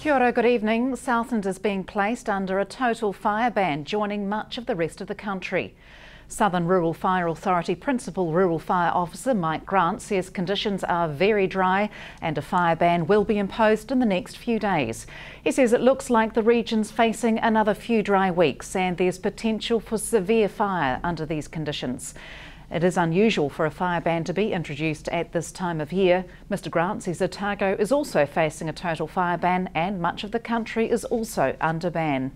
Kia ora, good evening. Southland is being placed under a total fire ban, joining much of the rest of the country. Southern Rural Fire Authority Principal Rural Fire Officer Mike Grant says conditions are very dry and a fire ban will be imposed in the next few days. He says it looks like the region's facing another few dry weeks and there's potential for severe fire under these conditions. It is unusual for a fire ban to be introduced at this time of year. Mr Grant says Otago is also facing a total fire ban and much of the country is also under ban.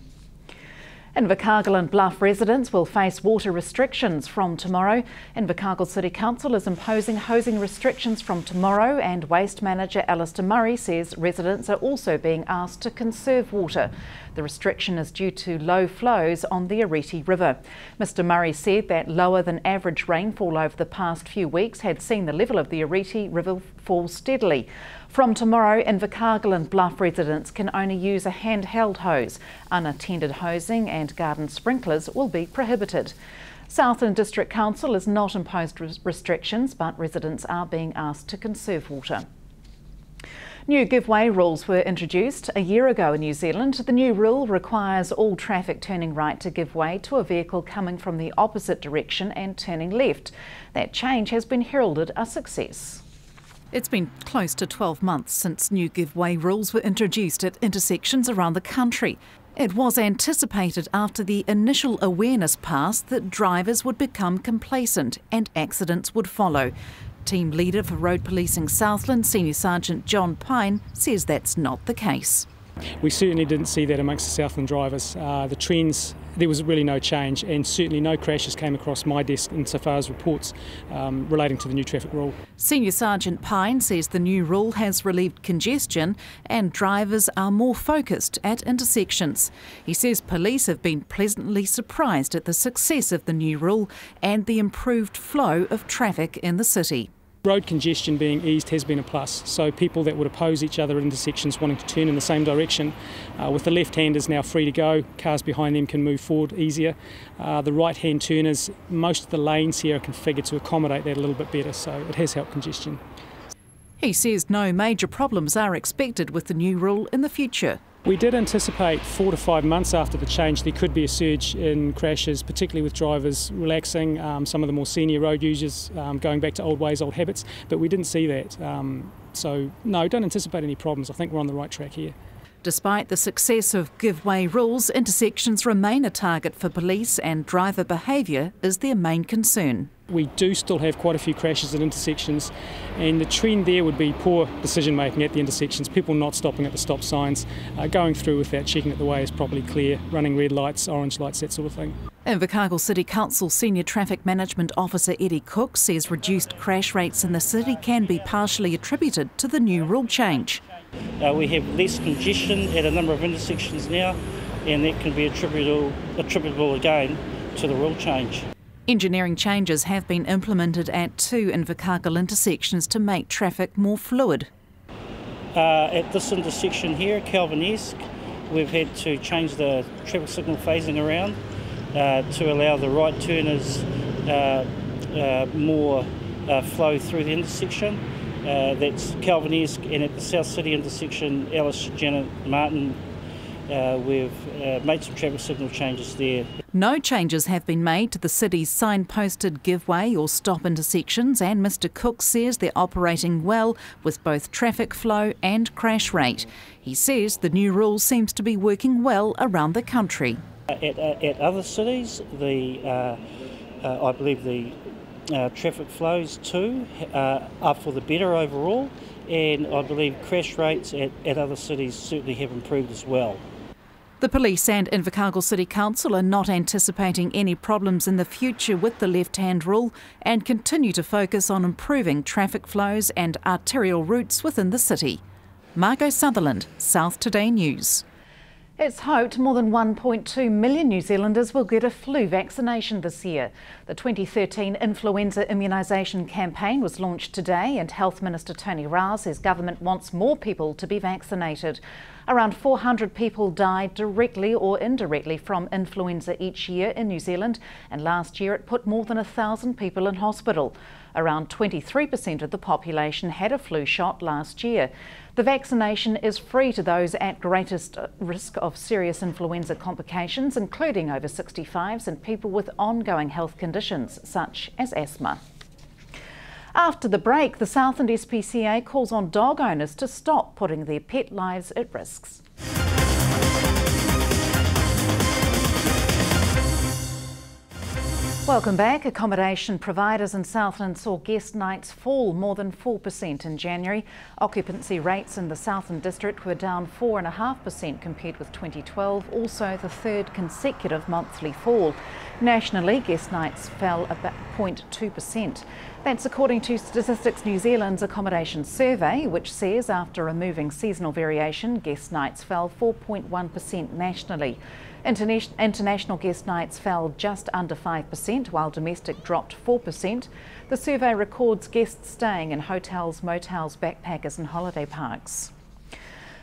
Invercargill and Bluff residents will face water restrictions from tomorrow. Invercargill City Council is imposing hosing restrictions from tomorrow, and Waste Manager Alistair Murray says residents are also being asked to conserve water. The restriction is due to low flows on the Ariti River. Mr Murray said that lower than average rainfall over the past few weeks had seen the level of the Ariti River fall steadily. From tomorrow, Invercargill and Bluff residents can only use a handheld hose. Unattended hosing and garden sprinklers will be prohibited. Southland District Council has not imposed restrictions, but residents are being asked to conserve water. New give-way rules were introduced a year ago in New Zealand. The new rule requires all traffic turning right to give way to a vehicle coming from the opposite direction and turning left. That change has been heralded a success. It's been close to 12 months since new give-way rules were introduced at intersections around the country. It was anticipated after the initial awareness passed that drivers would become complacent and accidents would follow. Team leader for Road Policing Southland, Senior Sergeant John Pine, says that's not the case. We certainly didn't see that amongst the Southland drivers. The trends, there was really no change, and certainly no crashes came across my desk insofar as reports relating to the new traffic rule. Senior Sergeant Pine says the new rule has relieved congestion and drivers are more focused at intersections. He says police have been pleasantly surprised at the success of the new rule and the improved flow of traffic in the city. Road congestion being eased has been a plus, so people that would oppose each other at intersections wanting to turn in the same direction, with the left-handers now free to go, cars behind them can move forward easier. The right-hand turners, most of the lanes here are configured to accommodate that a little bit better, so it has helped congestion. He says no major problems are expected with the new rule in the future. We did anticipate 4 to 5 months after the change there could be a surge in crashes, particularly with drivers relaxing, some of the more senior road users going back to old ways, old habits, but we didn't see that. So no, don't anticipate any problems. I think we're on the right track here. Despite the success of give-way rules, intersections remain a target for police and driver behaviour is their main concern. We do still have quite a few crashes at intersections, and the trend there would be poor decision making at the intersections, people not stopping at the stop signs, going through without checking that the way is properly clear, running red lights, orange lights, that sort of thing. Invercargill City Council Senior Traffic Management Officer Eddie Cook says reduced crash rates in the city can be partially attributed to the new rule change. We have less congestion at a number of intersections now, and that can be attributable again to the rule change. Engineering changes have been implemented at 2 Invercargill intersections to make traffic more fluid. At this intersection here, Calvinesque, we've had to change the traffic signal phasing around to allow the right turners more flow through the intersection. That's Calvinesque, and at the South City intersection, Alice Janet Martin, we've made some traffic signal changes there. No changes have been made to the city's signposted give-way or stop intersections, and Mr Cook says they're operating well with both traffic flow and crash rate. He says the new rule seems to be working well around the country. At other cities, I believe the traffic flows too are for the better overall, and I believe crash rates at other cities certainly have improved as well. The police and Invercargill City Council are not anticipating any problems in the future with the left-hand rule and continue to focus on improving traffic flows and arterial routes within the city. Margot Sutherland, South Today News. It's hoped more than 1.2 million New Zealanders will get a flu vaccination this year. The 2013 influenza immunisation campaign was launched today, and Health Minister Tony Rao says government wants more people to be vaccinated. Around 400 people died directly or indirectly from influenza each year in New Zealand, and last year it put more than 1,000 people in hospital. Around 23% of the population had a flu shot last year. The vaccination is free to those at greatest risk of serious influenza complications, including over 65s and people with ongoing health conditions such as asthma. After the break, the Southland SPCA calls on dog owners to stop putting their pet lives at risk. Welcome back. Accommodation providers in Southland saw guest nights fall more than 4% in January. Occupancy rates in the Southland district were down 4.5% compared with 2012, also the third consecutive monthly fall. Nationally, guest nights fell about 0.2%. That's according to Statistics New Zealand's accommodation survey, which says after removing seasonal variation, guest nights fell 4.1% nationally. International guest nights fell just under 5%, while domestic dropped 4%. The survey records guests staying in hotels, motels, backpackers and holiday parks.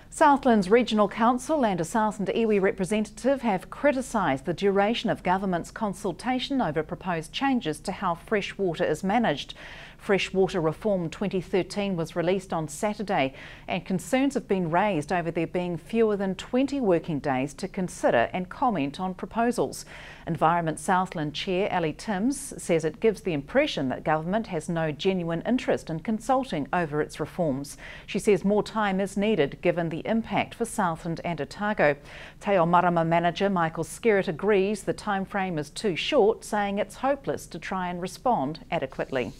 Southland's Regional Council and a Southland iwi representative have criticised the duration of government's consultation over proposed changes to how fresh water is managed. Freshwater Reform 2013 was released on Saturday, and concerns have been raised over there being fewer than 20 working days to consider and comment on proposals. Environment Southland Chair Ellie Timms says it gives the impression that government has no genuine interest in consulting over its reforms. She says more time is needed given the impact for Southland and Otago. Te Ao Marama manager Michael Skerritt agrees the time frame is too short, saying it's hopeless to try and respond adequately.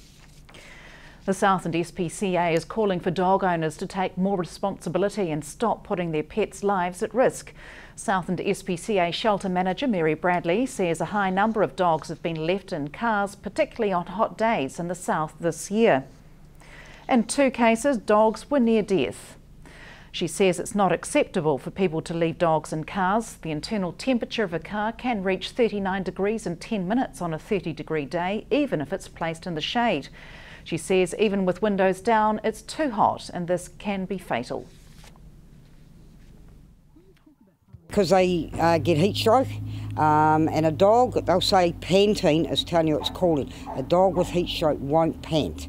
The Southland SPCA is calling for dog owners to take more responsibility and stop putting their pets' lives at risk. Southland SPCA shelter manager Mary Bradley says a high number of dogs have been left in cars, particularly on hot days in the south this year. In 2 cases, dogs were near death. She says it's not acceptable for people to leave dogs in cars. The internal temperature of a car can reach 39 degrees in 10 minutes on a 30-degree day, even if it's placed in the shade. She says even with windows down, it's too hot and this can be fatal. Because they get heat stroke, and a dog, they'll say panting is telling you it's cooling. A dog with heat stroke won't pant,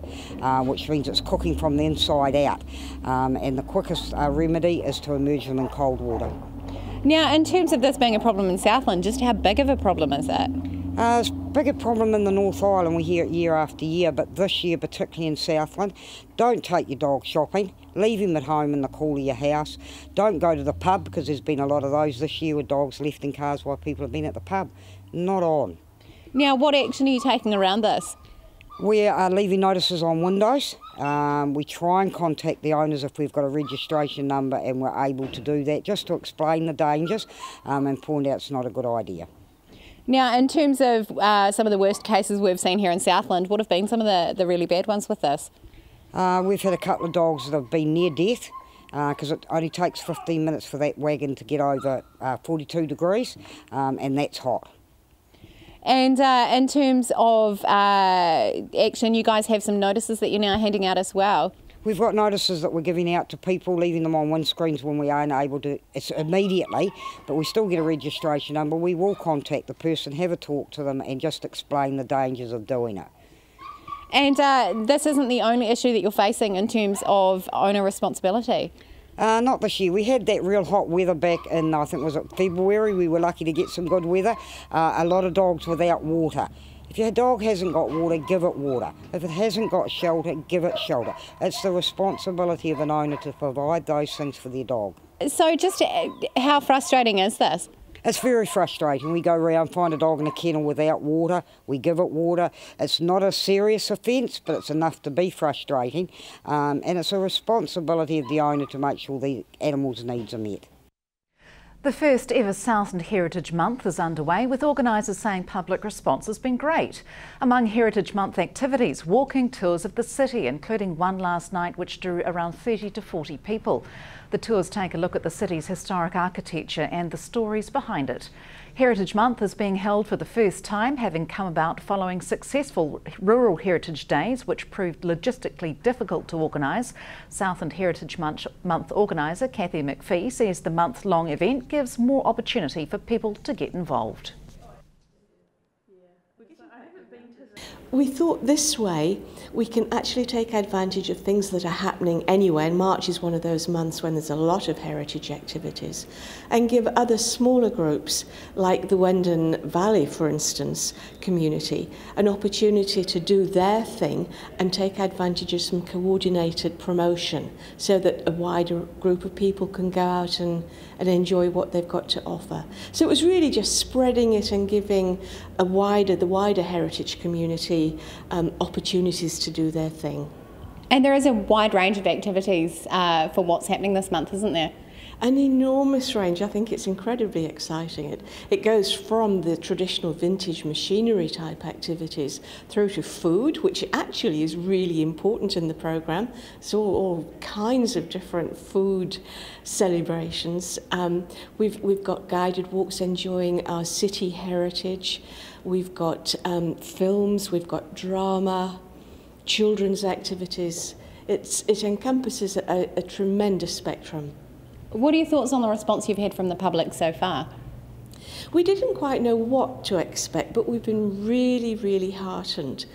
which means it's cooking from the inside out. And the quickest remedy is to immerse them in cold water. Now, in terms of this being a problem in Southland, just how big of a problem is it? It's a bigger problem in the North Island, we hear it year after year, but this year, particularly in Southland, don't take your dog shopping, leave him at home in the cool of your house. Don't go to the pub, because there's been a lot of those this year with dogs left in cars while people have been at the pub. Not on. Now, what action are you taking around this? We are leaving notices on windows. We try and contact the owners if we've got a registration number and we're able to do that, just to explain the dangers and point out it's not a good idea. Now, in terms of some of the worst cases we've seen here in Southland, what have been some of the really bad ones with this? We've had a couple of dogs that have been near death because it only takes 15 minutes for that wagon to get over 42 degrees and that's hot. And in terms of action, you guys have some notices that you're now handing out as well. We've got notices that we're giving out to people, leaving them on windscreens when we aren't able to, it's immediately, but we still get a registration number. We will contact the person, have a talk to them and just explain the dangers of doing it. And this isn't the only issue that you're facing in terms of owner responsibility? Not this year. We had that real hot weather back in, I think was it February. We were lucky to get some good weather. A lot of dogs without water. If your dog hasn't got water, give it water. If it hasn't got shelter, give it shelter. It's the responsibility of an owner to provide those things for their dog. So just how frustrating is this? It's very frustrating. We go around, find a dog in a kennel without water, we give it water. It's not a serious offence, but it's enough to be frustrating. And it's a responsibility of the owner to make sure the animals' needs are met. The first ever Southland Heritage Month is underway, with organisers saying public response has been great. Among Heritage Month activities, walking tours of the city, including one last night which drew around 30 to 40 people. The tours take a look at the city's historic architecture and the stories behind it. Heritage Month is being held for the first time, having come about following successful Rural Heritage Days, which proved logistically difficult to organise. Southland Heritage Month organiser Kathy McPhee says the month-long event gives more opportunity for people to get involved. we thought this way we can actually take advantage of things that are happening anyway, and March is one of those months when there's a lot of heritage activities, and give other smaller groups, like the Wendon Valley, for instance, community, an opportunity to do their thing and take advantage of some coordinated promotion so that a wider group of people can go out and enjoy what they've got to offer. So it was really just spreading it and giving the wider heritage community opportunities to do their thing. And there is a wide range of activities for what's happening this month, isn't there? An enormous range. I think it's incredibly exciting. It goes from the traditional vintage machinery type activities through to food, which actually is really important in the programme. So all kinds of different food celebrations. We've got guided walks enjoying our city heritage. We've got films, we've got drama, children's activities. It encompasses a tremendous spectrum. What are your thoughts on the response you've had from the public so far? We didn't quite know what to expect, but we've been really, really heartened.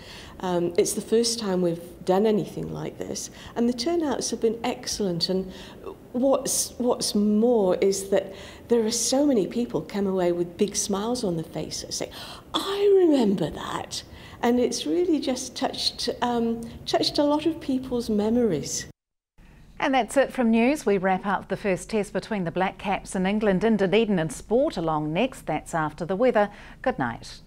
It's the first time we've done anything like this, and the turnouts have been excellent. And what's more is that there are so many people come away with big smiles on their faces, saying, "I remember that," and it's really just touched a lot of people's memories. And that's it from news. We wrap up the first test between the Black Caps and England in Dunedin in sport. Along next, that's after the weather. Good night.